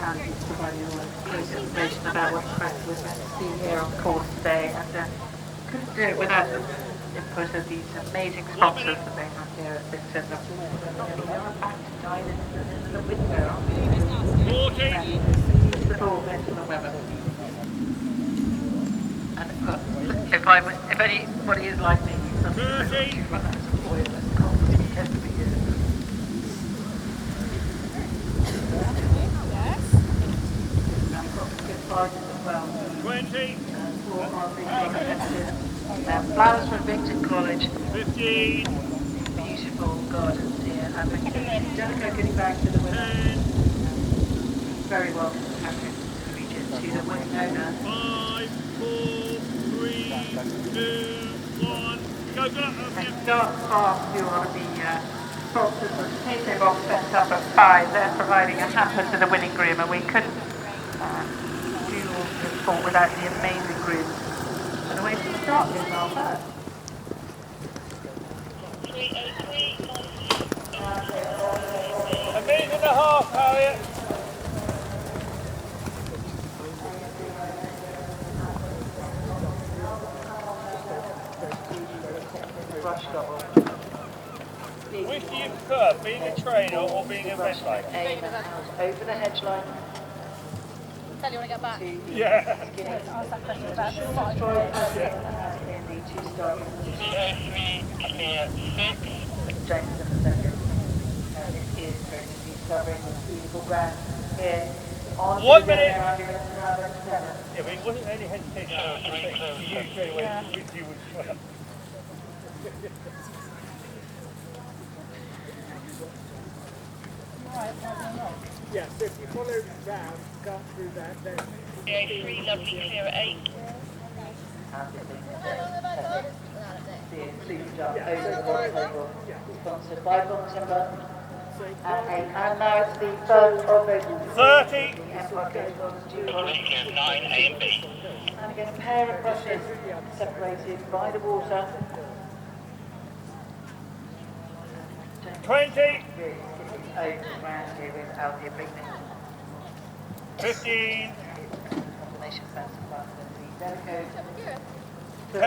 and he's providing all the information about what we're going to see here on course today, and couldn't do it without the input of these amazing sponsors that they have here at Bicton. They're back to dive into the window, aren't they? Little Mitchell Webber. And if anybody is like me, something run out of Boyle and constantly test for years. Well. 20. Flowers from Bicton College. 15. Beautiful gardens here. And the Delico getting back to the winner. Very well captain to the region to the winning owner. 5, 4, 3, 2, 1. Go, And start fast to one of the sponsors of the KK box set up at 5. They're providing a hamper to the winning groom, and we couldn't do all this sport without the amazing groom. And away to start is our first. 3:03. A minute and a half, Harriet. Which do you prefer, being a trainer or being a red line? Over the hedge line. Tell you when I get back. Yeah. Ask that question about In the two-star Jameson the second. It is going to be covering the beautiful ground here. 1 minute. Yeah, but it wasn't any hesitation to you straight away, which you would try. Yeah, so if you follow down, go through that, then... PA3, lovely, clear at 8. Sponsored by Bawn Timber. And now it's the first of the 30. 9, A and B. And again, a pair of brushes separated by the water. 20. Over around here with Althea Bleakman. 15. Combination fence plus the Delico. 10.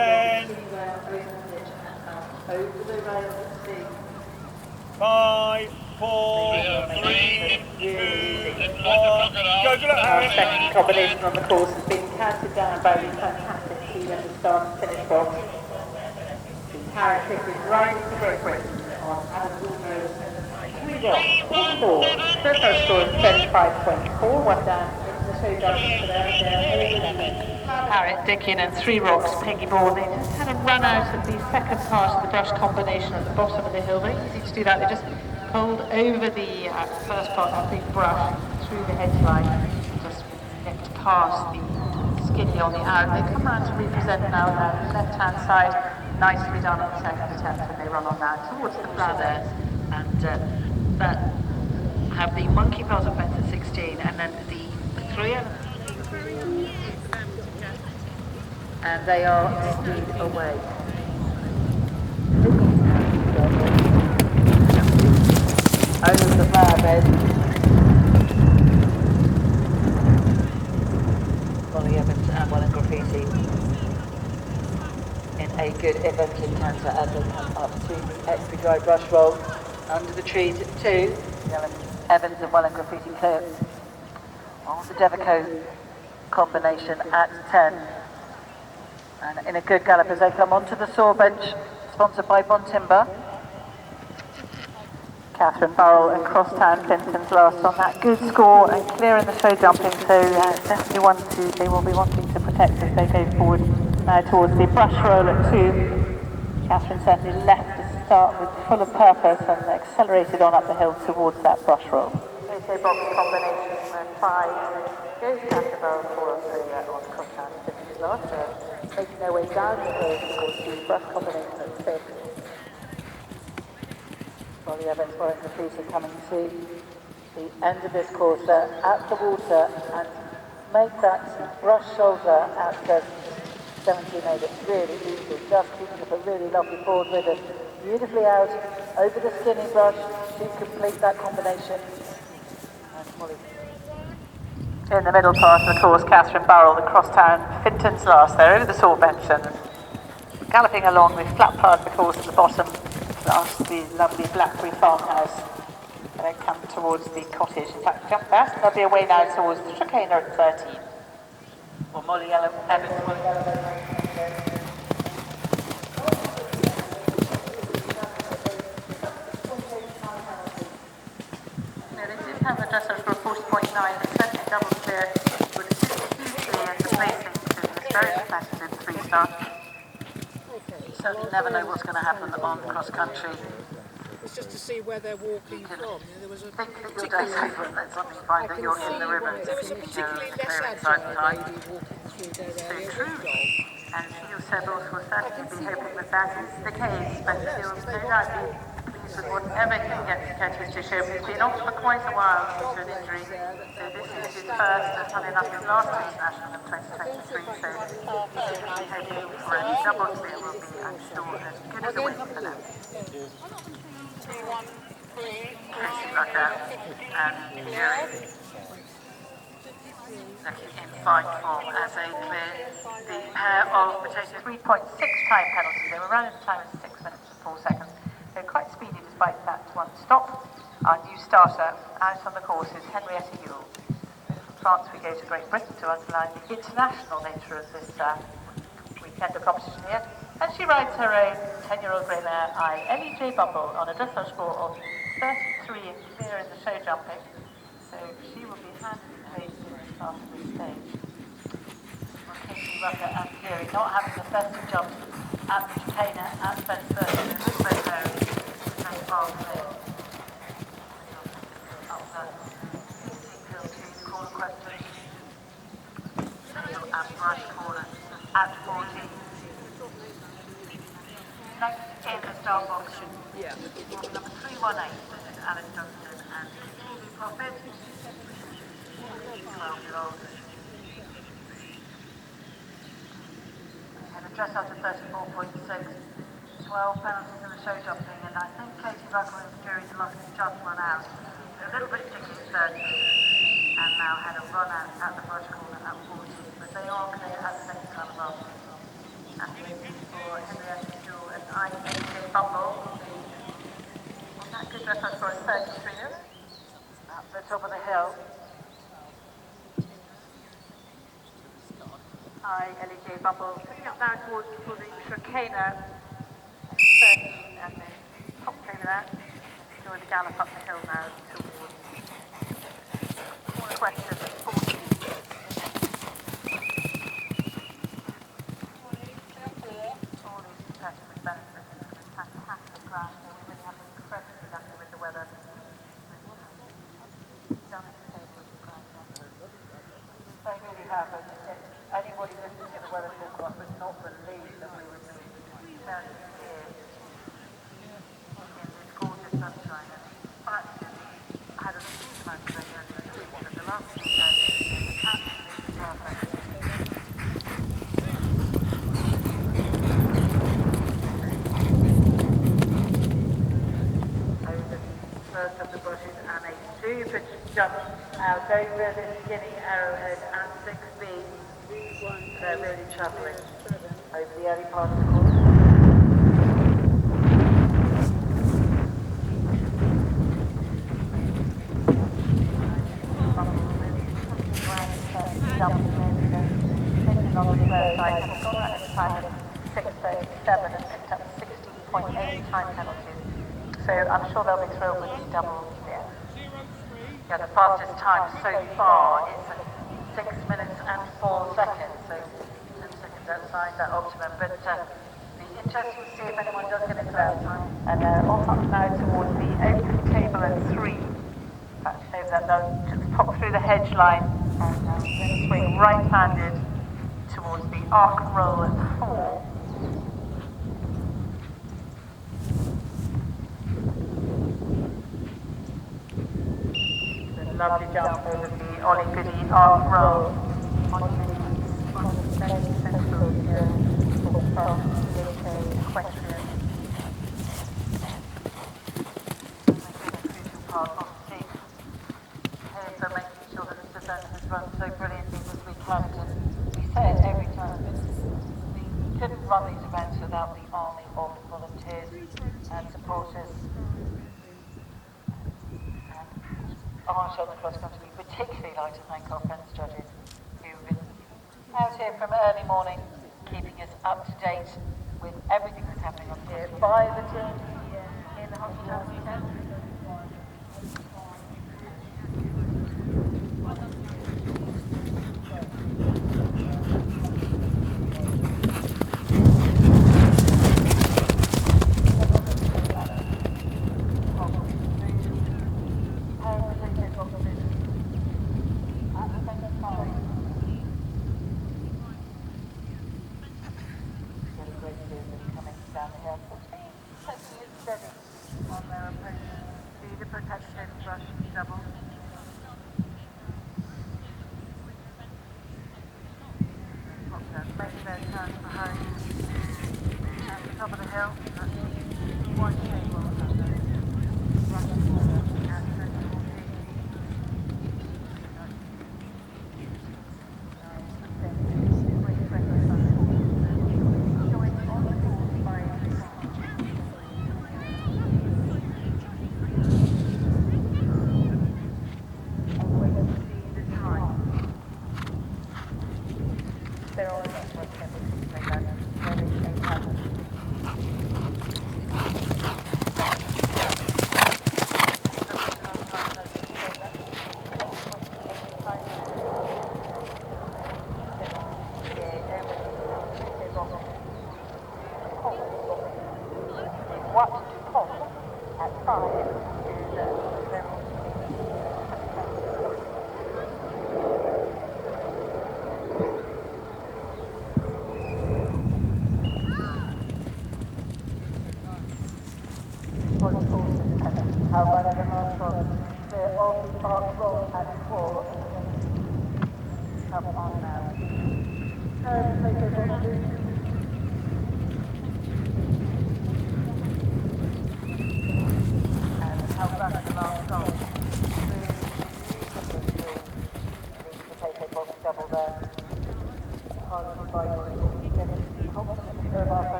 Over the rail at sea. 5, 4, 3, 2, 1. Go, Harriet. Second combination on the course has been counted down by the fantastic team in the start and finish box. The Harriet is right to Dickin on Ballybolger. The first score is 35.4, one down into the showdown for there. Harriet, Dickin and Threerocks, Peggy, Bawn. They just had a run out of the second part of the brush combination at the bottom of the hill. Very easy to do that. They just pulled over the first part of the brush through the hedge line, just nipped past the skinny on the out. They come around to represent now the left-hand side. Nicely done on the second attempt when they run on that towards the flower there. And that have the monkey part of fence at 16, and then the 3 and they are indeed away. Over the flower bed. Ollie Evans and Wellan Graffiti in a good event encounter as they come up to the extra dry brush roll. Under the trees at 2, Evans and Wellan Graffiti clear on the Devico combination at 10. And in a good gallop as they come onto the saw bench, sponsored by Bawn Timber. Catherine, Burrell and Crosstown, Fintans last on that good score and clear in the show jumping, so definitely they will be wanting to protect as they go forward now towards the brush roll at 2. Catherine certainly left the start with full of purpose and accelerated on up the hill towards that brush roll. KK box combination at 5 goes Campbell for on Crosstown Fintans last. Making their way down the hill towards the brush combination at 6. Ollie Evans for Graffiti coming to the end of this course at the water and make that brush shoulder at 70 made it really easy, just keeping up a really lovely board with it. Beautifully out over the skinny brush to complete that combination. And Molly In the middle part of the course, Catherine Burrell, the Crosstown Fintans last there, over the saw bench and galloping along the flat part of the course at the bottom, past the lovely Blackberry farmhouse. And then come towards the cottage. In fact, jump fast, they'll be away now towards the Chicana at 13. Or Molly Evans, Molly have the dressage for a 40.9, but certainly double clear would assist hugely in the placing to this very competitive 3-star. You certainly never know what's going to happen on cross country. It's just to see where they're walking from. There was a Think that you're dead safe and then suddenly find that you're in the river. there was a particularly less agile lady walking through their area. So true. And yourselves will certainly be hoping that that is the case, but you'll no doubt be pleased with whatever he gets Curtis to show. He's been off for quite a while due to an injury, so this is his first, and funny enough, his last international in 2023, so he's hoping for a double clear will be, I'm sure, as good as a win for them. Tracy Rucker and Fury looking in fine form as a clear. The pair of potatoes 3.6 time penalty. They were running the time of 6 minutes and 4 seconds. They're quite speedy despite that one stop. Our new starter out on the course is Henrietta Ewell. From France we go to Great Britain to underline the international nature of this weekend of competition here. And she rides her own 10-year-old grey mare, Ellie J. Bumble, on a dressage score of 33 and clear in the show jumping. So she will be handed a race after this stage. Well, Casey Rucker and Fury not having the best of jumps at the Chicana, at Spencer, and this both areas so far clear. Up the 16 corner question. At Brush Corner at 14. Next in the start box, number 318, this is Alex Johnson and Julie Profit, 12-year-old. Had a dress out of 34.6, 12 penalties in the show jumping, and I think Katie Rucker and Fury must have just run out. They're a little bit sticky in 30, and now had a run out at the Brush Corner at 14, but they are clear at the second time last. And for Henrietta Ewell and AJ Bumble, on that good dress out for a 33 at the top of the hill. Ellie Bumble picking up now towards for the Chicana, 13 and then top over that. Enjoy the gallop up the hill now towards corner question at 14. Fantastic ground, so we really have been incredibly lucky with the weather. They really have, anybody listening to the weather forecast would not believe that we would be standing here in this gorgeous sunshine. But I had a huge amount of rain earlier, but the last few days absolutely perfect. First of the brushes and a super jump out over this skinny arrowhead and 6B. They're really travelling over the early part of the course. Taking on the first side, has gone out at a time of 6:37 and picked up 16.8 time penalties. So I'm sure they'll be thrilled with the double clear. Yeah, the fastest time so far is 6 minutes and 4 seconds, so 10 seconds outside that optimum. But be interesting to see if anyone does get into that time. And off up now towards the open table at 3. In fact, over that, they'll just pop through the hedge line and then swing right-handed towards the arc roll at 4. Lovely jump over the Ollie Goody arc roll on the central here for the Equestrian. Crucial part of the team. Here for making sure that the defender has run so brilliantly this weekend, and we say it every time, but we couldn't run these events without the army of volunteers and supporters and art on the cross country. We particularly like to thank our friends judges who've been out here from early morning, keeping us up to date with everything that's happening on here by the team in the hospitality tent.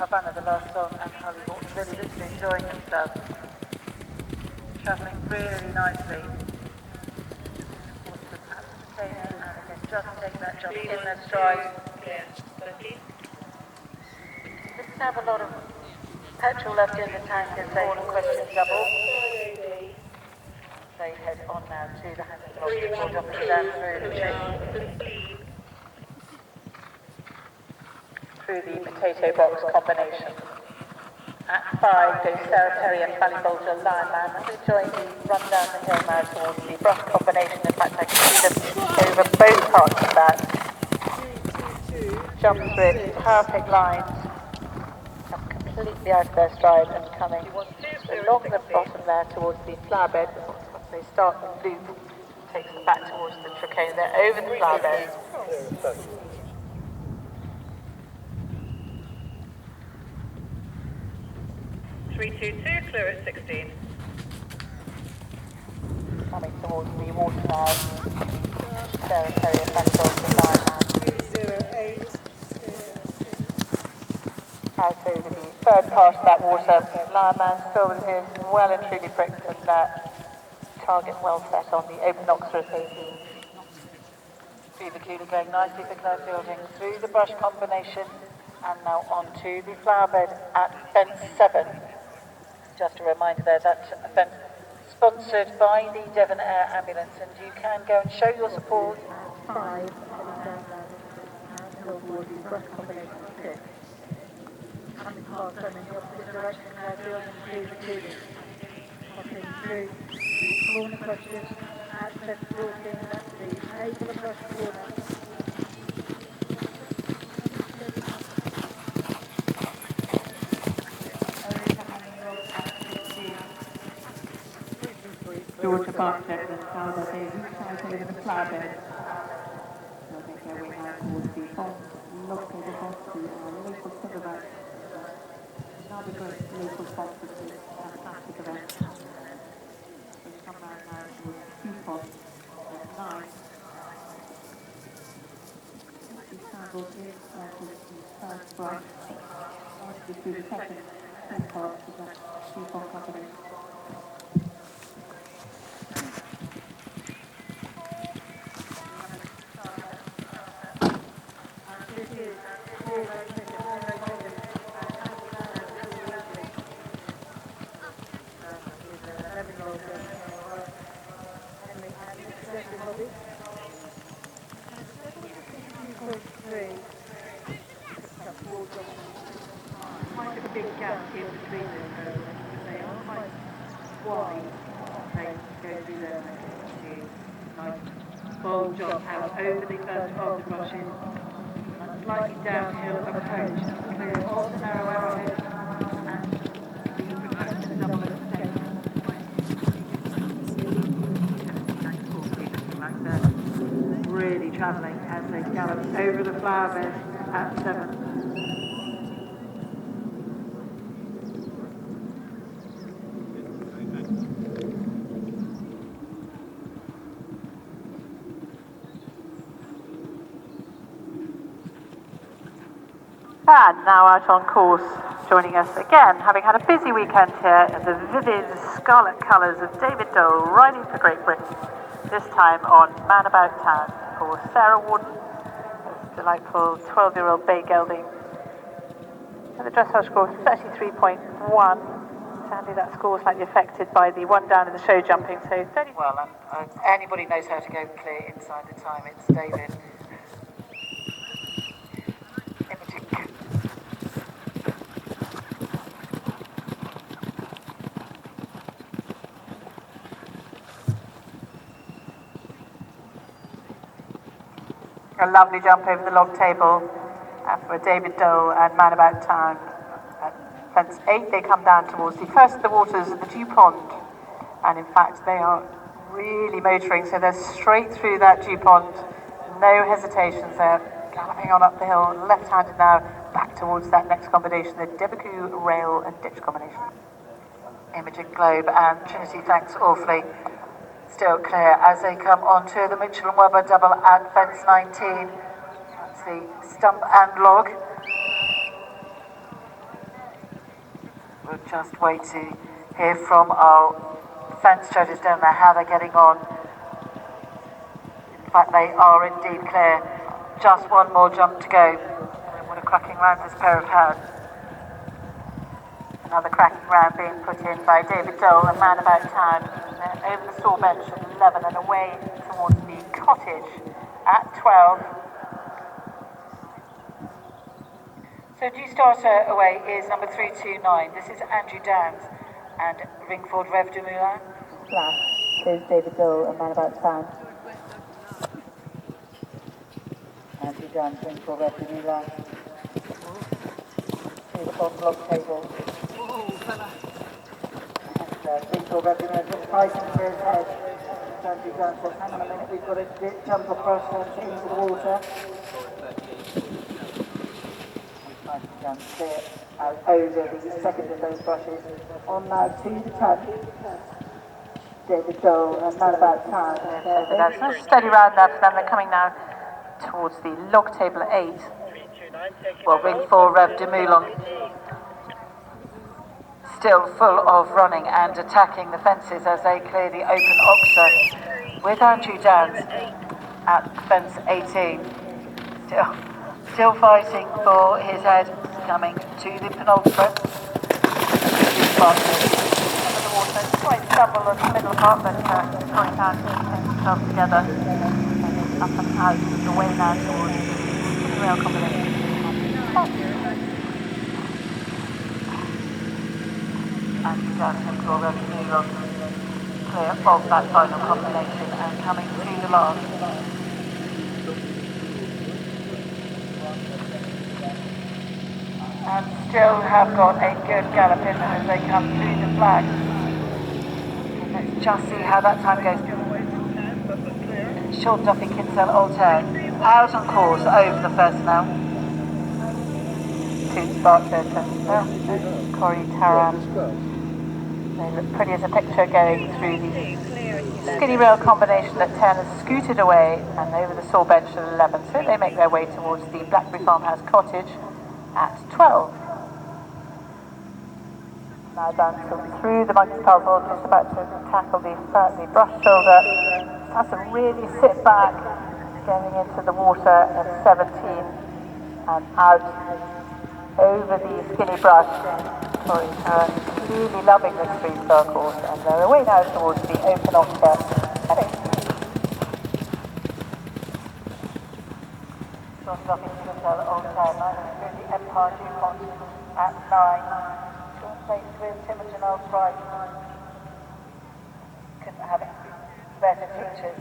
Havana, the last song, and Hollywood really literally enjoying themselves. Travelling really nicely. And again, just take that jump in their stride. Didn't have a lot of petrol left in the tank as they question double. They head on now to the hand block before jumping down through the potato box combination. At 5 goes Harriet, Ballybolger, Lionman, and they join the run down the hill now towards the brush combination. In fact, I can see them over both parts of that. Jump through it, perfect lines, come completely out of their stride and coming along the bottom there towards the flower bed. Once they start the loop, takes them back towards the trachea. They're over the flower bed. 322, clear at 16. Coming towards the water now. Harriet, Ballybolger, Lionman. 308. Out over the third part of that water. Lionman still with his well and truly pricked and target well set on the open Oxford 18. Beaver going nicely for Claire Fielding through the brush combination and now on to the flower bed at fence 7. Just a reminder there that event sponsored by the Devon Air Ambulance, and you can go and show your support at 5 towards the brush combination 6. Coming past them in the opposite direction, Claire Fielding through the tubing. Hopping through corner crutches at fence 14, that's the table across the corner. Georgie Bartlett and Daloubet out over the flower bed. So I think there we have towards the Bown, local the local silverback. 9 other great local sponsors for this fantastic event. We've come round now towards the coupon at 9. She sandals in onto the first brush, onto the second coupon to that coupon combination. Quite a big gap in between them, because they are quite wide. They go through there to nice bold jump out over the first of the brushes, and slightly downhill approach, clear off the narrow arrowhead, and the protracted double extend. Like that, really travelling as they gallop over the flower bed at 7. And now out on course, joining us again, having had a busy weekend here in the vivid scarlet colours of David Dole riding for Great Britain, this time on Man About Town for Sarah Warden, this delightful 12-year-old bay gelding. And the dressage score was 33.1. Sadly, that score was slightly affected by the one down in the show jumping, so 30. Well, and anybody knows how to go clear inside the time, it's David. A lovely jump over the log table for David Dole and Man About Town. At fence 8, they come down towards the first of the waters of the dew pond, and in fact they are really motoring, so they're straight through that dew pond, no hesitations there, galloping on up the hill, left-handed now, back towards that next combination, the Depiction rail and ditch combination. Imogen Globe and Trinity, thanks awfully. Still clear as they come onto the Mitchell Webber double at fence 19. That's the stump and log. We'll just wait to hear from our fence judges down there how they're getting on. In fact, they are indeed clear. Just one more jump to go. And what a cracking round this pair have had. Another cracking round being put in by David Dole and Man About Town. Over the store bench at 11 and away towards the cottage at 12. So due starter away is number 329. This is Andrew Downs and Ringford Rev de Moulin. Flash is David Dole and Man About Town. Andrew Downs, Ringford Rev de Moulin. Through the bottom log table. Ringford Rev de Moulin just fighting for his head. Andrew Downs says, hang on a minute, we've got to jump across into the water. Clear out over the second of those brushes. On now to the 10th. David Dole and Man About Town. That's a steady round there for them. They're coming now towards the log table at 8. Well, Ringford Rev de Moulin still full of running and attacking the fences as they clear the open oxer with Andrew Downs at fence 18. Still fighting for his head, coming to the penultimate. Quite stumble on the middle part, but going down to get himself together. And up and out the way now towards the rail combination. And Downs and Ringford clear of that final combination and coming to the last. And still have got a good gallop in them as they come through the flag. And let's just see how that time goes. Short Duffy Kinsale Althea out on course over the first now. includes Bartlett and Corey Taran. They look pretty as a picture going through the skinny rail combination at 10 has scooted away and over the saw bench at 11. So they make their way towards the Blackberry Farmhouse Cottage at 12. Now dancing through the monkey puzzle, just about to tackle the brush shoulder. Just has to really sit back, getting into the water at 17 and out over the skinny brush. Sorry, really loving this freestyle course, and they're away now towards the open octa. Started off into the Old Town, 950 Empire Dupont at 9. Short place with Timogen Albright. Couldn't have better teachers.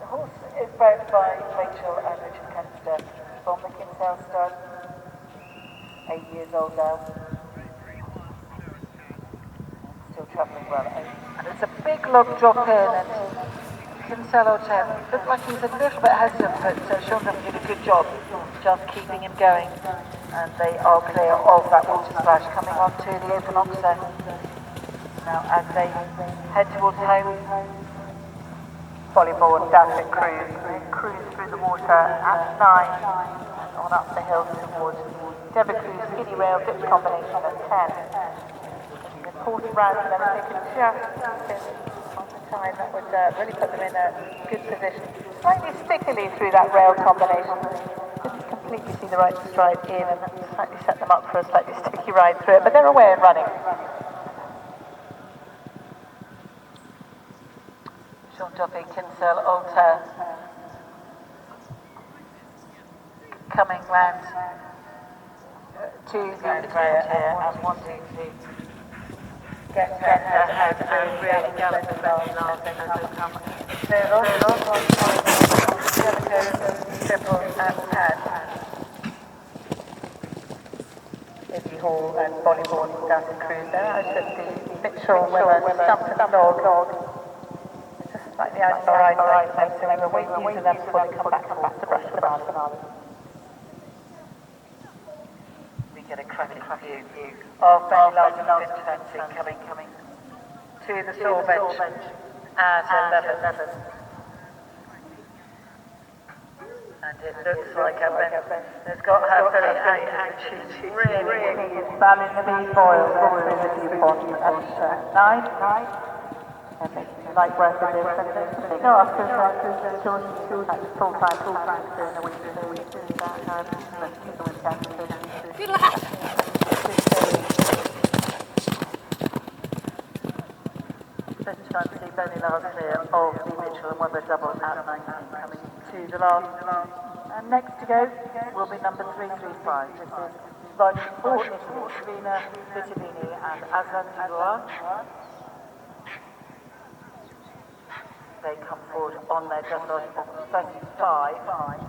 The horse is bred by Rachel and Richard Kempster from the Kinsale stud. 8 years old now. Still travelling well. And it's a big log drop in, and Kinsale 10 looks like he's a little bit hesitant, but Sean did a good job just keeping him going. And they are clear of that water splash coming onto the open oxer. Now as they head towards home, Ballybolger Dazzling cruise through the water at 9 and on up the hill towards Depiction skinny rail ditch combination at 10. The important round, and then if they could just keep on the time, that would really put them in a good position. Slightly stickily through that rail combination. Didn't completely see the right stride in, and that slightly set them up for a slightly sticky ride through it, but they're away and running. Sean Duffy, Kinsale, Althea. Coming round to the trail here and wanting to get her head and really gallop as they come. They're on triple and pad. Izzy Hall and Ballybolger Dancing Cruise. They're out at the Mitchell Webber CCI-S. Just slightly out of the right side, so we're waiting for them before they come back towards the brush banana. Get a cracking view of Wellan and Fintans coming to the saw bench at 11. And it looks like has got her fully out, and she's really Ballinameen Boyle through the Dupont at 9. And making light work of this, and they go after Georgie full-time during the week. Good luck! Let's try and see Benny last clear of the Mitchell and Webber double at 19 coming to the last. And next to go will be number 335. This is riding for Serena Vitellini and Azan Igoa. They come forward on their just on 35.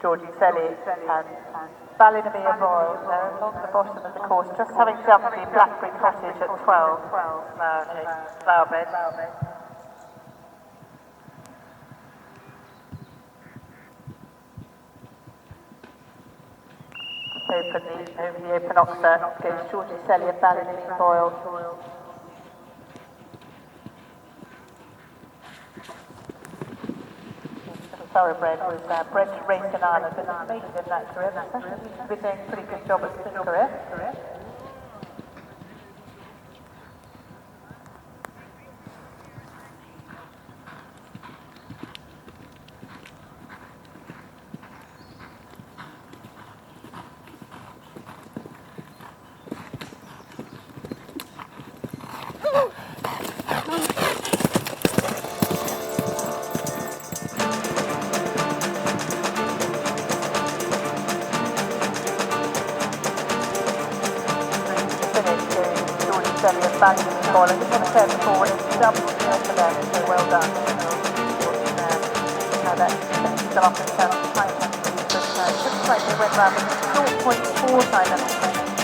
Georgie, Selley and Ballinameen and Boyle. They're along the bottom of the course, just having jumped the Blackberry Cottage at 12. Flower bed. Over the open oxer goes Georgie, Selley and Ballinameen Boyle. Thoroughbred was bred to race in Ireland, but has made it in that career. Seems to be doing a pretty good job at his career. Ballinameen Boyle. I just want to say before, it's double kill for them, so well done. Now that still up in terms of time, but just like they went round with 0.4 time,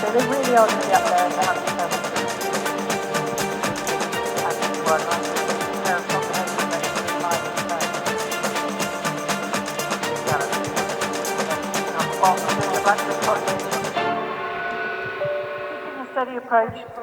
so they really are going to be up there in the 100 terms. And well, nice combination, approach.